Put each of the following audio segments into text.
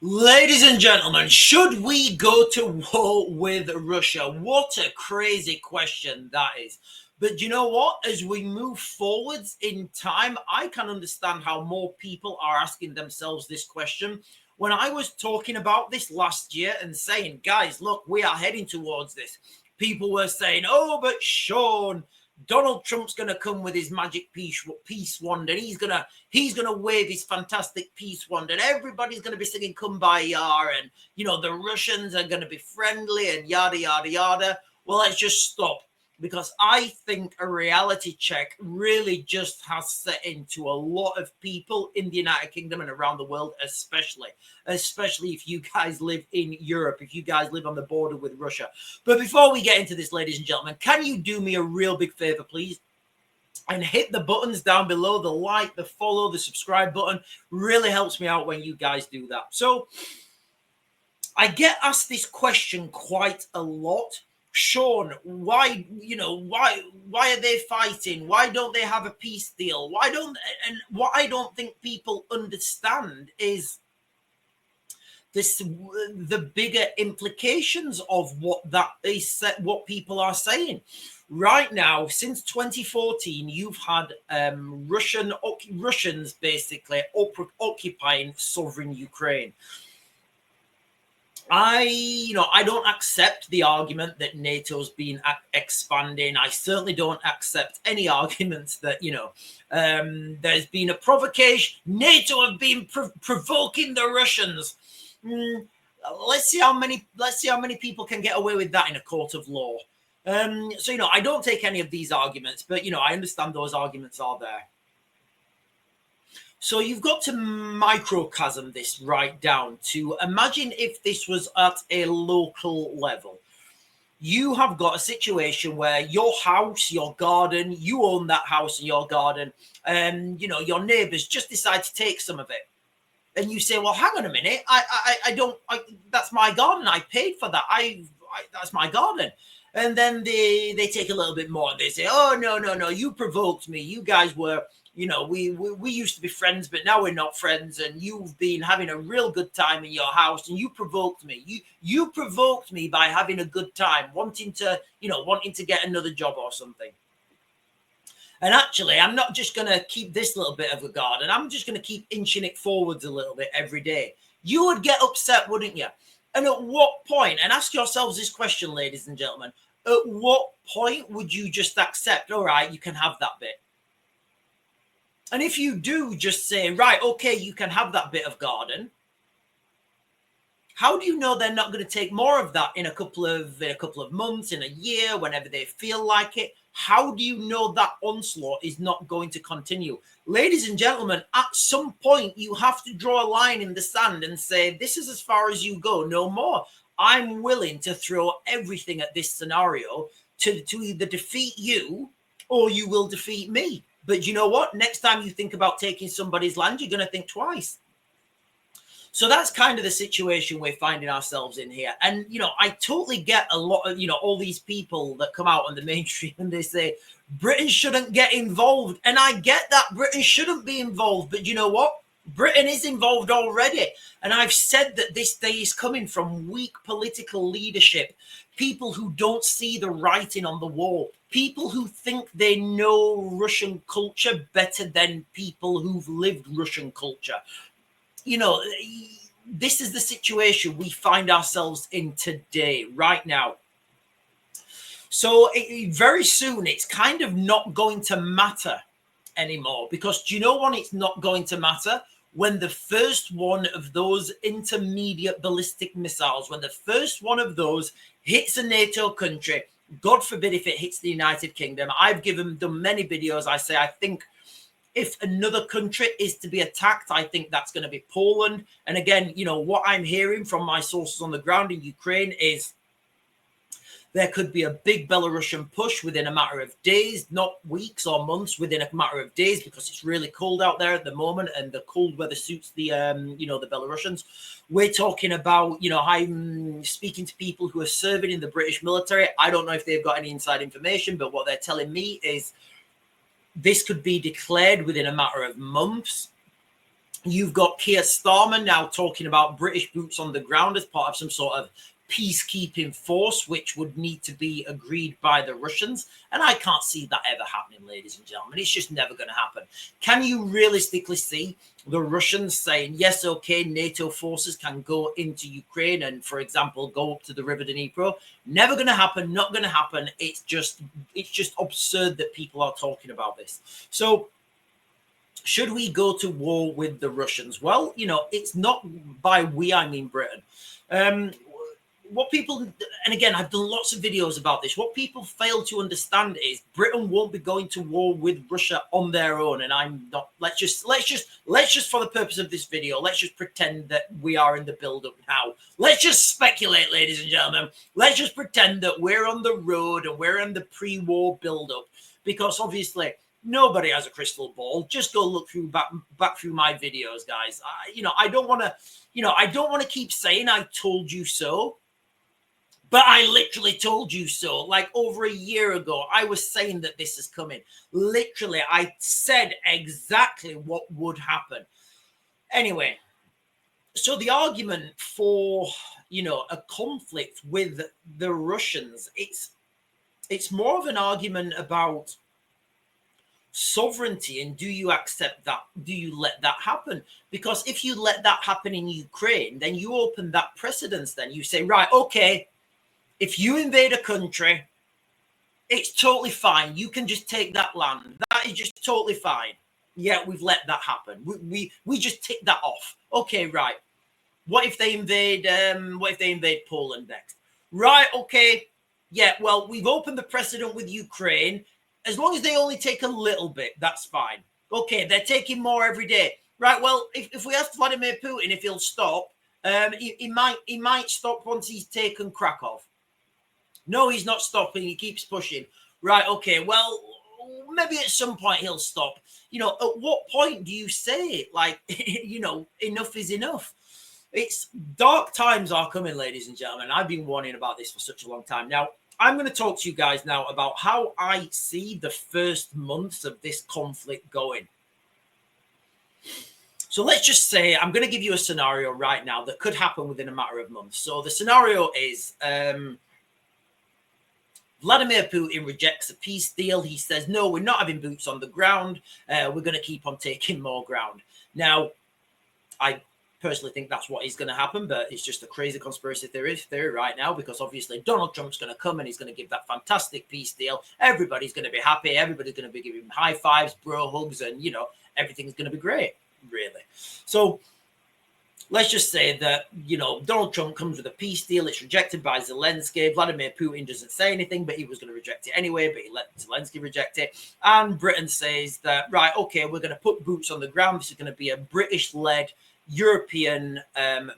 Ladies and gentlemen, should we go to war with Russia? What a crazy question that is. But you know what? As we move forwards in time, I can understand how more people are asking themselves this question. When I was talking about this last year and saying, guys, look, we are heading towards this, people were saying, oh, but Sean, Donald Trump's going to come with his magic peace wand, and he's gonna wave his fantastic peace wand, and everybody's going to be singing "Kumbaya," and the Russians are going to be friendly, and yada yada yada. Well, let's just stop, because I think a reality check really just has set into a lot of people in the United Kingdom and around the world, especially if you guys live in Europe, if you guys live on the border with Russia. But before we get into this, ladies and gentlemen, can you do me a real big favor, please? And hit the buttons down below, the like, the follow, the subscribe button. Really helps me out when you guys do that. So I get asked this question quite a lot. Sean, why are they fighting? Why don't they have a peace deal? What I don't think people understand is the bigger implications of what people are saying. Right now, since 2014, you've had Russians basically occupying sovereign Ukraine. I don't accept the argument that NATO's been expanding. I certainly don't accept any arguments that there's been a provocation. NATO have been provoking the Russians. Let's see how many people can get away with that in a court of law. So I don't take any of these arguments, but I understand those arguments are there. So you've got to microcosm this right down to imagine if this was at a local level. You have got a situation where your house, your garden, you own that house and your garden, and your neighbors just decide to take some of it. And you say, well, hang on a minute, that's my garden. I paid for that. That's my garden. And then they take a little bit more. They say, oh, no, you provoked me. You guys were, we used to be friends, but now we're not friends. And you've been having a real good time in your house, and you provoked me. You provoked me by having a good time, wanting to get another job or something. And actually, I'm not just going to keep this little bit of a garden. I'm just going to keep inching it forwards a little bit every day. You would get upset, wouldn't you? And at what point, and ask yourselves this question, ladies and gentlemen, at what point would you just accept, all right, you can have that bit? And if you do just say, right, okay, you can have that bit of garden, how do you know they're not going to take more of that in a couple of months, in a year, whenever they feel like it? How do you know that onslaught is not going to continue? Ladies and gentlemen, at some point, you have to draw a line in the sand and say, this is as far as you go, no more. I'm willing to throw everything at this scenario to either defeat you or you will defeat me. But you know what? Next time you think about taking somebody's land, you're going to think twice. So that's kind of the situation we're finding ourselves in here. And, I totally get a lot of, all these people that come out on the mainstream and they say, Britain shouldn't get involved. And I get that Britain shouldn't be involved. But you know what? Britain is involved already. And I've said that this day is coming from weak political leadership, people who don't see the writing on the wall, people who think they know Russian culture better than people who've lived Russian culture. This is the situation we find ourselves in today, right now. So very soon, it's kind of not going to matter anymore, because do you know when it's not going to matter? When the first one of those intermediate ballistic missiles, when the first one of those hits a NATO country, God forbid if it hits the United Kingdom. I've done many videos. I say, I think if another country is to be attacked, I think that's going to be Poland. And again, what I'm hearing from my sources on the ground in Ukraine is there could be a big Belarusian push within a matter of days, not weeks or months, within a matter of days, because it's really cold out there at the moment and the cold weather suits the Belarusians. We're talking about, I'm speaking to people who are serving in the British military. I don't know if they've got any inside information, but what they're telling me is this could be declared within a matter of months. You've got Keir Starmer now talking about British boots on the ground as part of some sort of peacekeeping force, which would need to be agreed by the Russians. And I can't see that ever happening, ladies and gentlemen. It's just never going to happen. Can you realistically see the Russians saying, yes, okay, NATO forces can go into Ukraine and, for example, go up to the River Dnipro? Never going to happen, not going to happen. It's just absurd that people are talking about this. So should we go to war with the Russians? Well, you know, it's not by we, I mean Britain. What people, and again, I've done lots of videos about this. What people fail to understand is Britain won't be going to war with Russia on their own. And I'm not, let's just for the purpose of this video, let's just pretend that we are in the build-up now. Let's just speculate, ladies and gentlemen. Let's just pretend that we're on the road and we're in the pre-war build-up, because obviously nobody has a crystal ball. Just go look through back through my videos, guys. I don't want to keep saying I told you so. But I literally told you so. Like over a year ago, I was saying that this is coming. Literally, I said exactly what would happen. Anyway, so the argument for, a conflict with the Russians, it's more of an argument about sovereignty, and do you accept that? Do you let that happen? Because if you let that happen in Ukraine, then you open that precedence. Then you say, right, okay, if you invade a country, it's totally fine. You can just take that land. That is just totally fine. Yeah, we've let that happen. We just tick that off. Okay, right. What if they invade? Poland next? Right. Okay. Yeah. Well, we've opened the precedent with Ukraine. As long as they only take a little bit, that's fine. Okay, they're taking more every day. Right. Well, if we ask Vladimir Putin if he'll stop, he might stop once he's taken Krakow. No, he's not stopping. He keeps pushing. Right. Okay. Well, maybe at some point he'll stop. At what point do you say, like, enough is enough? It's dark times are coming, ladies and gentlemen. I've been warning about this for such a long time. Now, I'm going to talk to you guys now about how I see the first months of this conflict going. So let's just say I'm going to give you a scenario right now that could happen within a matter of months. So the scenario is Vladimir Putin rejects a peace deal. He says, no, we're not having boots on the ground. We're going to keep on taking more ground. Now, I personally think that's what is going to happen, but it's just a crazy conspiracy theory right now, because obviously Donald Trump's going to come and he's going to give that fantastic peace deal. Everybody's going to be happy. Everybody's going to be giving him high fives, bro hugs, and, everything's going to be great, really. So let's just say that, Donald Trump comes with a peace deal. It's rejected by Zelensky. Vladimir Putin doesn't say anything, but he was going to reject it anyway, but he let Zelensky reject it. And Britain says that, right, okay, we're going to put boots on the ground. This is going to be a British-led European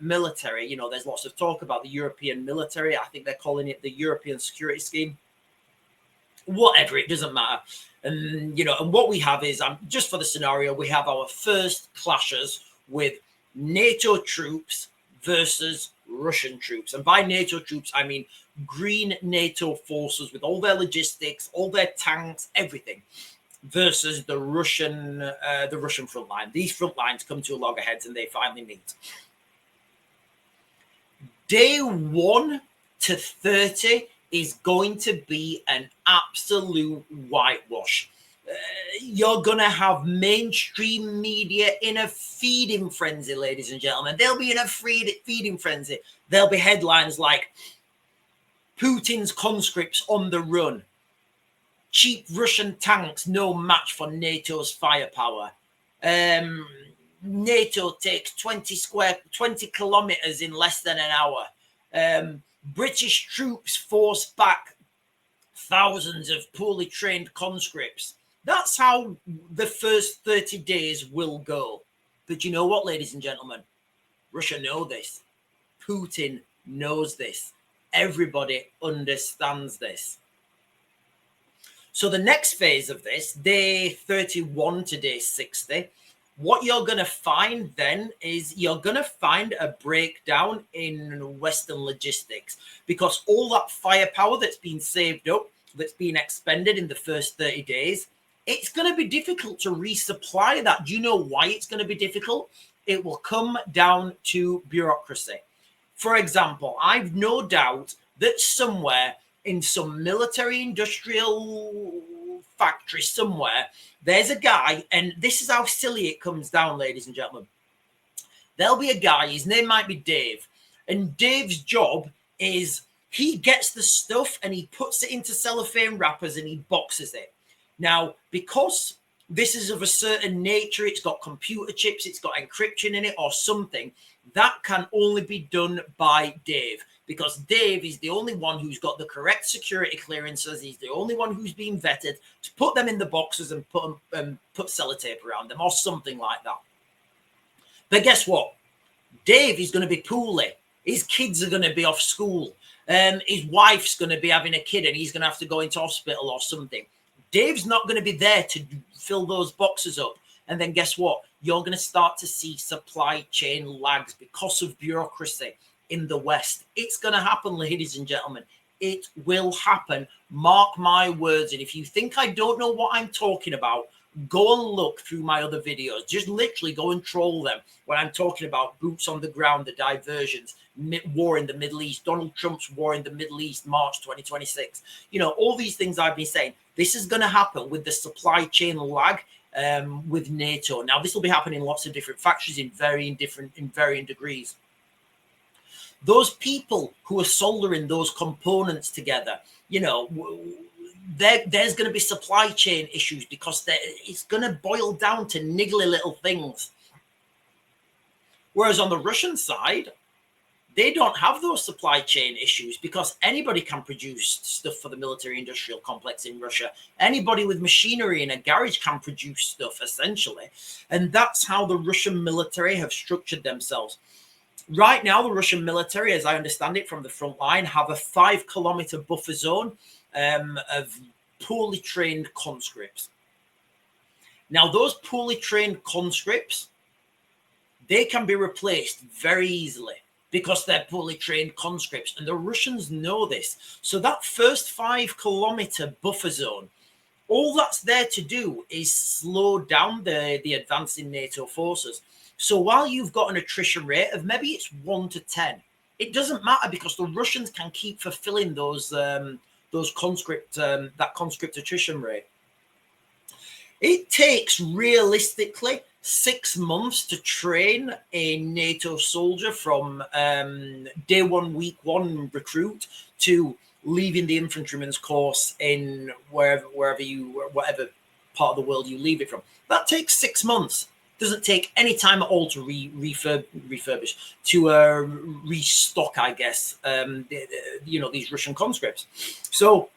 military. There's lots of talk about the European military. I think they're calling it the European Security Scheme. Whatever, it doesn't matter. And, and what we have is, just for the scenario, we have our first clashes with NATO troops versus Russian troops. And by NATO troops, I mean green NATO forces with all their logistics, all their tanks, everything, versus the Russian front line. These front lines come to a loggerheads and they finally meet. Day 1 to 30 is going to be an absolute whitewash. You're going to have mainstream media in a feeding frenzy, ladies and gentlemen. They'll be in a feeding frenzy. There'll be headlines like Putin's conscripts on the run. Cheap Russian tanks, no match for NATO's firepower. NATO takes 20 kilometers in less than an hour. British troops force back thousands of poorly trained conscripts. That's how the first 30 days will go. But you know what, ladies and gentlemen? Russia knows this. Putin knows this. Everybody understands this. So the next phase of this, day 31 to day 60, what you're going to find then is you're going to find a breakdown in Western logistics, because all that firepower that's been saved up, that's been expended in the first 30 days, it's going to be difficult to resupply that. Do you know why it's going to be difficult? It will come down to bureaucracy. For example, I've no doubt that somewhere in some military industrial factory somewhere, there's a guy, and this is how silly it comes down, ladies and gentlemen. There'll be a guy, his name might be Dave, and Dave's job is he gets the stuff and he puts it into cellophane wrappers and he boxes it. Now, because this is of a certain nature, it's got computer chips, it's got encryption in it or something, that can only be done by Dave, because Dave is the only one who's got the correct security clearances. He's the only one who's been vetted to put them in the boxes and put sellotape around them or something like that. But guess what? Dave is going to be poorly. His kids are going to be off school. His wife's going to be having a kid and he's going to have to go into hospital or something. Dave's not going to be there to fill those boxes up. And then guess what? You're going to start to see supply chain lags because of bureaucracy in the West. It's going to happen, ladies and gentlemen. It will happen. Mark my words. And if you think I don't know what I'm talking about, go and look through my other videos. Just literally go and troll them when I'm talking about boots on the ground, the diversions, war in the Middle East, Donald Trump's war in the Middle East, March 2026. You know, all these things I've been saying. This is going to happen with the supply chain lag with NATO. Now, this will be happening in lots of different factories in varying degrees. Those people who are soldering those components together, you know, there's going to be supply chain issues because it's going to boil down to niggly little things. Whereas on the Russian side, they don't have those supply chain issues because anybody can produce stuff for the military industrial complex in Russia. Anybody with machinery in a garage can produce stuff, essentially. And that's how the Russian military have structured themselves. Right now, the Russian military, as I understand it from the front line, have a 5-kilometer buffer zone of poorly trained conscripts. Now, those poorly trained conscripts, they can be replaced very easily because they're poorly trained conscripts. And the Russians know this. So that first 5-kilometer buffer zone, all that's there to do is slow down the advancing NATO forces. So while you've got an attrition rate of maybe it's 1 to 10, it doesn't matter because the Russians can keep fulfilling those conscript attrition rate. It takes realistically 6 months to train a NATO soldier from day one, week one recruit to leaving the infantryman's course in whatever part of the world you leave it from. That takes 6 months. Doesn't take any time at all to refurbish, to restock, I guess, these Russian conscripts. So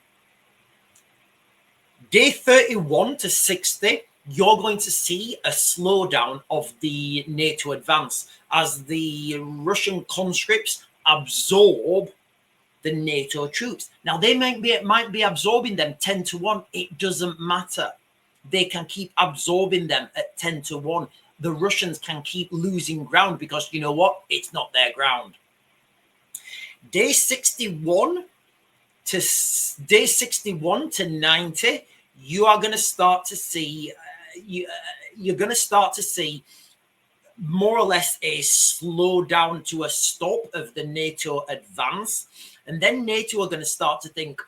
day 31 to 60, you're going to see a slowdown of the NATO advance as the Russian conscripts absorb the NATO troops. Now, they might be absorbing them 10 to 1. It doesn't matter. They can keep absorbing them at 10 to 1. The Russians can keep losing ground because, you know what? It's not their ground. Day 61 to 90, you are going to start to see you're going to start to see more or less a slowdown to a stop of the NATO advance. And then NATO are going to start to think,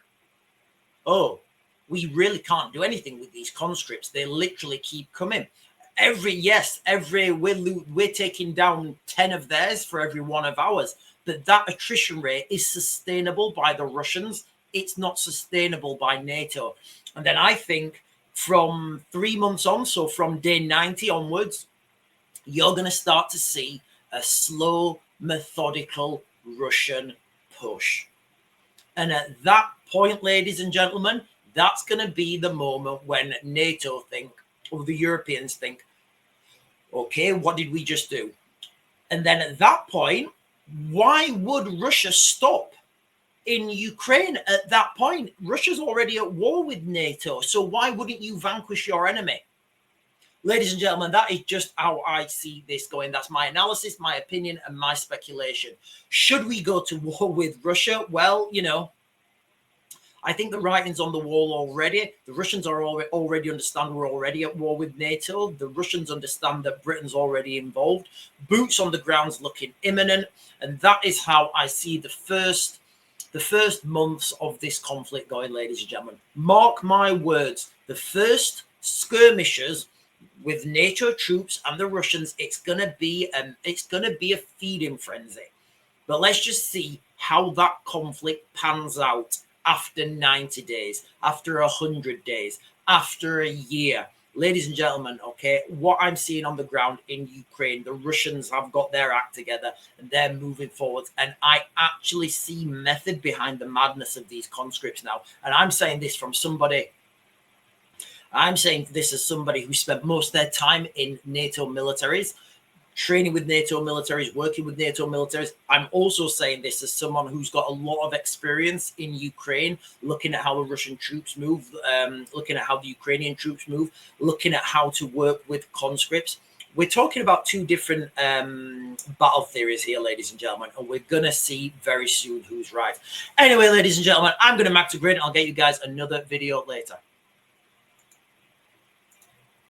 oh, we really can't do anything with these conscripts. They literally keep coming. We're taking down 10 of theirs for every one of ours. But that attrition rate is sustainable by the Russians. It's not sustainable by NATO. And then I think from 3 months on, so from day 90 onwards, you're going to start to see a slow, methodical Russian push. And at that point, ladies and gentlemen, that's going to be the moment when NATO think, or the Europeans think, okay, what did we just do? And then at that point, why would Russia stop in Ukraine at that point? Russia's already at war with NATO, so why wouldn't you vanquish your enemy? Ladies and gentlemen, that is just how I see this going. That's my analysis, my opinion, and my speculation. Should we go to war with Russia? Well, you know, I think the writing's on the wall already. The Russians are already understand we're already at war with NATO. The Russians understand that Britain's already involved. Boots on the ground's looking imminent. And that is how I see the first months of this conflict going, ladies and gentlemen. Mark my words, the first skirmishes with NATO troops and the Russians, it's gonna be a feeding frenzy. But let's just see how that conflict pans out after 90 days, after 100 days, after a year. Ladies and gentlemen, okay, what I'm seeing on the ground in Ukraine, the Russians have got their act together and they're moving forward. And I actually see method behind the madness of these conscripts now. And I'm saying this as somebody who spent most of their time in NATO militaries, training with NATO militaries, working with NATO militaries. I'm also saying this as someone who's got a lot of experience in Ukraine, looking at how the Russian troops move, looking at how the Ukrainian troops move, looking at how to work with conscripts. We're talking about two different battle theories here, ladies and gentlemen, and we're going to see very soon who's right. Anyway, ladies and gentlemen, I'm going to Mac to Grid, and I'll get you guys another video later.